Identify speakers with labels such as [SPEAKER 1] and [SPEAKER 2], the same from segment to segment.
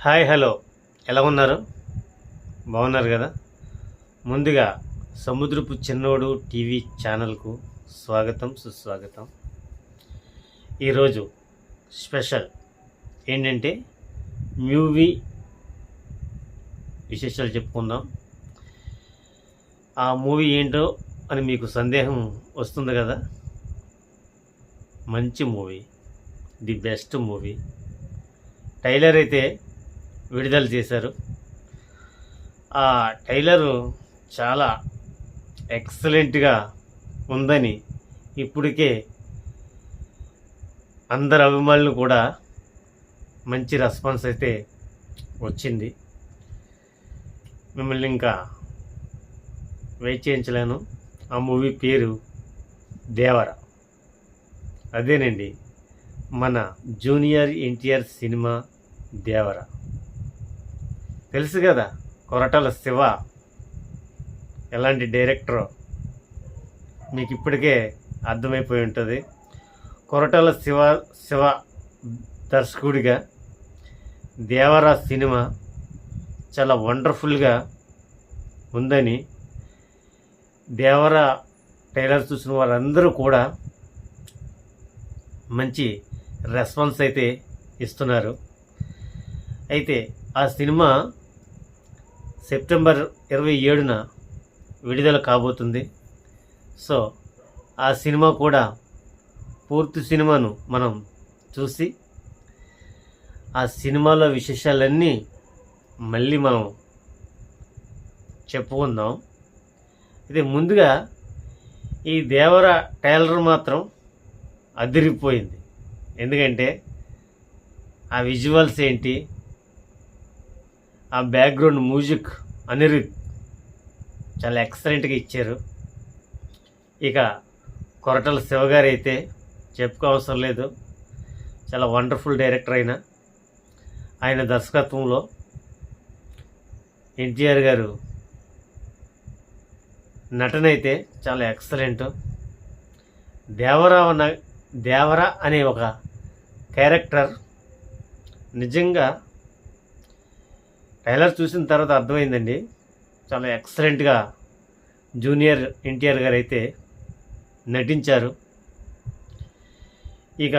[SPEAKER 1] Hi hello, ఎలా ఉన్నారు? బాగున్నారు కదా? ముందుగా సముద్రపు చిన్నోడు టీవీ ఛానల్కు స్వాగతం సుస్వాగతం. ఈరోజు స్పెషల్ ఏంటంటే మూవీ విశేషాలు చెప్పుకుందాం. ఆ మూవీ ఏంటో అని మీకు సందేహం వస్తుంది కదా. మంచి movie, the best movie. Trailer అయితే విడుదల చేశారు. ఆ ట్రైలరు చాలా ఎక్సలెంట్గా ఉందని ఇప్పటికే అందరు అభిమానులు కూడా మంచి రెస్పాన్స్ అయితే వచ్చింది. మిమ్మల్ని ఇంకా వెయిట్ చేయించలేను. ఆ మూవీ పేరు దేవర. అదేనండి, మన జూనియర్ ఎన్టీఆర్ సినిమా దేవర. తెలుసు కదా కొరటాల శివ ఎలాంటి డైరెక్టరో మీకు ఇప్పటికే అర్థమైపోయి ఉంటుంది. కొరటాల శివ దర్శకుడిగా దేవర సినిమా చాలా వండర్ఫుల్గా ఉందని దేవర ట్రైలర్ చూసిన వారందరూ కూడా మంచి రెస్పాన్స్ అయితే ఇస్తున్నారు. అయితే ఆ సినిమా సెప్టెంబర్ 27న విడుదల కాబోతుంది. సో ఆ సినిమా కూడా పూర్తి సినిమాను మనం చూసి ఆ సినిమాలో విశేషాలన్నీ మళ్ళీ మనం చెప్పుకుందాం. ఇది ముందుగా ఈ దేవర ట్రైలర్ మాత్రం అదిరిపోయింది. ఎందుకంటే ఆ విజువల్స్ ఏంటి, ఆ బ్యాక్గ్రౌండ్ మ్యూజిక్ అనిరుద్ చాలా ఎక్సలెంట్గా ఇచ్చారు. ఇక కొరటాల శివ గారు అయితే చెప్పుకోవసరం లేదు, చాలా వండర్ఫుల్ డైరెక్టర్. ఆయన దర్శకత్వంలో ఎన్టీఆర్ గారు నటన అయితే చాలా ఎక్సలెంట్. దేవర అనే ఒక క్యారెక్టర్ నిజంగా ట్రైలర్ చూసిన తర్వాత అర్థమైందండి, చాలా ఎక్సలెంట్గా జూనియర్ ఎన్టీఆర్ గారు అయితే నటించారు. ఇక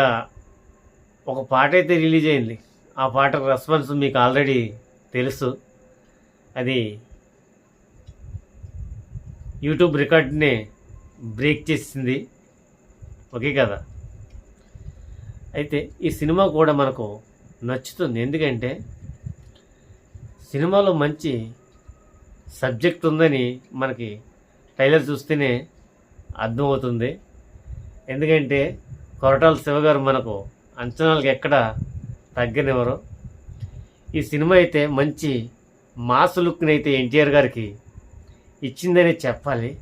[SPEAKER 1] ఒక పాట అయితే రిలీజ్ అయింది. ఆ పాట రెస్పాన్స్ మీకు ఆల్రెడీ తెలుసు. అది యూట్యూబ్ రికార్డ్ని బ్రేక్ చేసింది, ఓకే కదా. అయితే ఈ సినిమా కూడా మనకు నచ్చుతుంది. ఎందుకంటే సినిమాలో మంచి సబ్జెక్ట్ ఉందని మనకి ట్రైలర్ చూస్తేనే అర్థమవుతుంది. ఎందుకంటే కొరటాల శివ గారు మనకు అంచనాలకు ఎక్కడ తగ్గనివ్వరు. ఈ సినిమా అయితే మంచి మాస్ లుక్ని అయితే ఎన్టీఆర్ గారికి ఇచ్చిందని చెప్పాలి.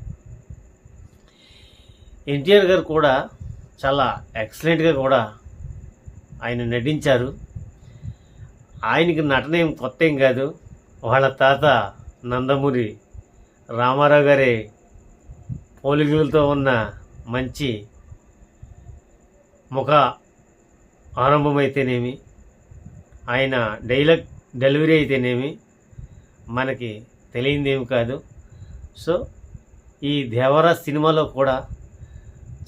[SPEAKER 1] ఎన్టీఆర్ గారు కూడా చాలా ఎక్సలెంట్గా కూడా ఆయన నటించారు. ఆయనకి నటన ఏం కొత్త ఏం కాదు. వాళ్ళ తాత నందమూరి రామారావు గారి పోలికలతో ఉన్న మంచి ముఖ ఆరంభం అయితేనేమి, ఆయన డైలాగ్ డెలివరీ అయితేనేమి మనకి తెలియందేమి కాదు. సో ఈ దేవర సినిమాలో కూడా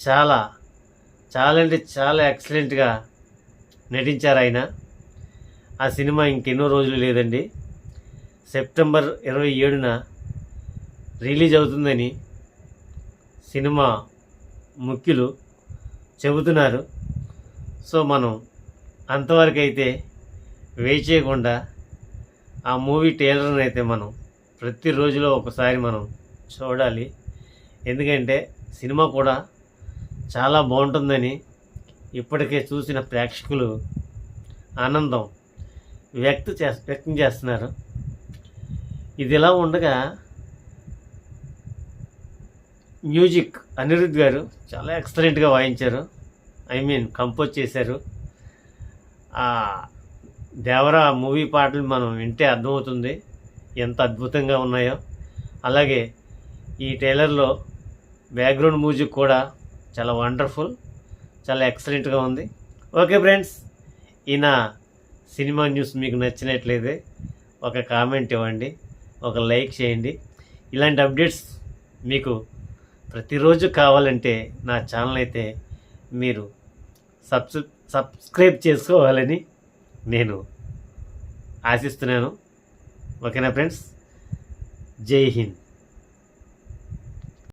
[SPEAKER 1] చాలా చాలా అంటే చాలా ఎక్సలెంట్గా నటించారు ఆయన. ఆ సినిమా ఇంకెన్నో రోజులు లేదండి, సెప్టెంబర్ 27న రిలీజ్ అవుతుందని సినిమా ముఖ్యులు చెబుతున్నారు. సో మనం అంతవరకు అయితే వెయిట్ చేయకుండా ఆ మూవీ ట్రైలర్ని అయితే మనం ప్రతిరోజులో ఒకసారి మనం చూడాలి. ఎందుకంటే సినిమా కూడా చాలా బాగుంటుందని ఇప్పటికే చూసిన ప్రేక్షకులు ఆనందం వ్యక్తం చేస్తున్నారు. ఇది ఇలా ఉండగా మ్యూజిక్ అనిరుద్ గారు చాలా ఎక్సలెంట్గా వాయించారు, కంపోజ్ చేశారు. ఆ దేవర మూవీ పాటలు మనం వింటే అర్థమవుతుంది ఎంత అద్భుతంగా ఉన్నాయో. అలాగే ఈ ట్రైలర్లో బ్యాక్గ్రౌండ్ మ్యూజిక్ కూడా చాలా వండర్ఫుల్, చాలా ఎక్సలెంట్గా ఉంది. ఓకే ఫ్రెండ్స్, ఈయన సినిమా న్యూస్ మీకు నచ్చినట్లయితే ఒక కామెంట్ ఇవ్వండి, ఒక లైక్ చేయండి. ఇలాంటి అప్డేట్స్ మీకు ప్రతిరోజు కావాలంటే నా ఛానల్ అయితే మీరు సబ్స్క్రైబ్ చేసుకోవాలని నేను ఆశిస్తున్నాను. ఓకేనా ఫ్రెండ్స్? జై హింద్.